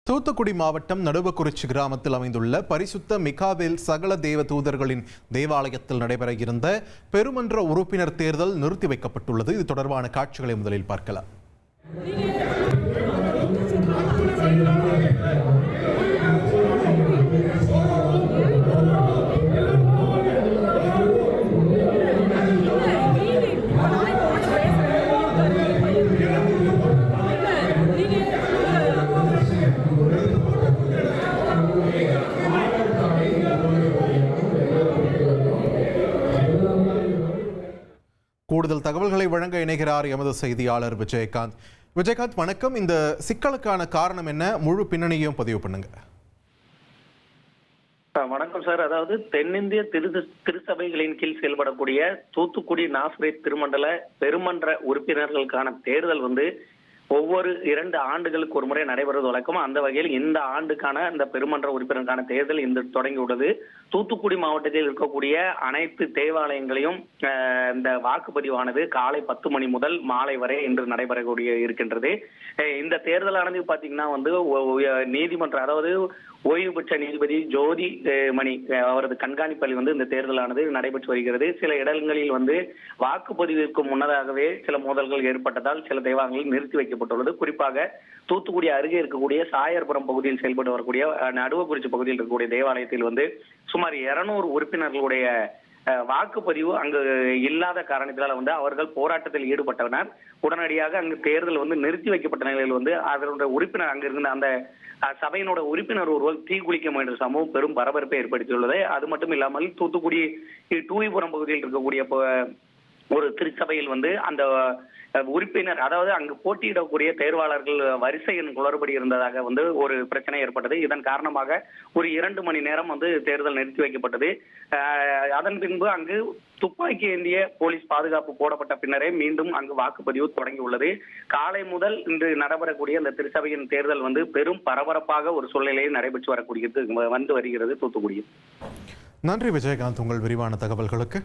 தூத்துக்குடி மாவட்டம் நடுவக்குறிச்சி கிராமத்தில் அமைந்துள்ள பரிசுத்த மிகாவேல் சகல தேவ தூதர்களின் தேவாலயத்தில் நடைபெற இருந்த பெருமன்ற உறுப்பினர் தேர்தல் நிறுத்தி வைக்கப்பட்டுள்ளது. இது தொடர்பான காட்சிகளை முதலில் பார்க்கலாம். கூடுதல் தகவல்களை வழங்க இணைகிறார் எமது செய்தியாளர் விஜயகாந்த். விஜயகாந்த், வணக்கம். இந்த சிக்கலுக்கான காரணம் என்ன? முழு பின்னணியும் பதிவு பண்ணுங்க. வணக்கம் சார். அதாவது தென்னிந்திய திருச்சபைகளின் கீழ் செயல்படக்கூடிய தூத்துக்குடி நாசரேத் திருமண்டல பெருமன்ற உறுப்பினர்களுக்கான தேர்தல் ஒவ்வொரு 2 ஆண்டுகளுக்கு ஒரு முறை நடைபெறுவது வழக்கம். அந்த வகையில் இந்த ஆண்டுக்கான இந்த பெருமன்ற உறுப்பினருக்கான தேர்தல் இன்று தொடங்கியுள்ளது. தூத்துக்குடி மாவட்டத்தில் இருக்கக்கூடிய அனைத்து தேவாலயங்களையும் இந்த வாக்குப்பதிவானது காலை 10 மணி முதல் மாலை வரை இன்று நடைபெறக்கூடிய இருக்கின்றது. இந்த தேர்தலானது பாத்தீங்கன்னா நீதிமன்ற, அதாவது ஓய்வு பெற்ற நீதிபதி ஜோதி மணி அவரது கண்காணிப்பில் இந்த தேர்தலானது நடைபெற்று வருகிறது. சில இடங்களில் வாக்குப்பதிவிற்கு முன்னதாகவே சில மோதல்கள் ஏற்பட்டதால் சில தேவாலயங்கள் நிறுத்தி வைக்கப்பட்டுள்ளது. குறிப்பாக தூத்துக்குடி அருகே இருக்கக்கூடிய சாயர்புரம் பகுதியில் செயல்பட்டு வரக்கூடிய நடுவக்குறிச்சி பகுதியில் இருக்கக்கூடிய தேவாலயத்தில் சுமார் 200 உறுப்பினர்களுடைய வாக்குப்பதிவு அங்கு இல்லாத காரணத்தினால அவர்கள் போராட்டத்தில் ஈடுபட்டனர். உடனடியாக அங்கு தேர்தல் நிறுத்தி வைக்கப்பட்ட நிலையில் அதனுடைய உறுப்பினர் அங்க இருந்த அந்த சபையினோட உறுப்பினர் ஒருவர் தீக்குளிக்க முயன்ற சம்பவம் பெரும் பரபரப்பை ஏற்படுத்தியுள்ளது. அது மட்டும் இல்லாமல் தூத்துக்குடி டூயிபுரம் பகுதியில் இருக்கக்கூடிய ஒரு திருச்சபையில் அந்த உறுப்பினர், அதாவது அங்கு போட்டியிடக்கூடிய தேர்வாளர்கள் வரிசை எண் குளறுபடி இருந்ததாக ஒரு பிரச்சனை ஏற்பட்டது. இதன் காரணமாக ஒரு 2 மணி நேரம் தேர்தல் நிறுத்தி வைக்கப்பட்டது. அதன் பின்பு அங்கு துப்பாக்கி ஏந்திய போலீஸ் பாதுகாப்பு போடப்பட்ட பின்னரே மீண்டும் அங்கு வாக்குப்பதிவு தொடங்கியுள்ளது. காலை முதல் இன்று நடைபெறக்கூடிய அந்த திருச்சபையின் தேர்தல் பெரும் பரபரப்பாக ஒரு சூழ்நிலையில் நடைபெற்று வருகிறது தூத்துக்குடியில். நன்றி விஜயகாந்த், உங்கள் விரிவான தகவல்களுக்கு.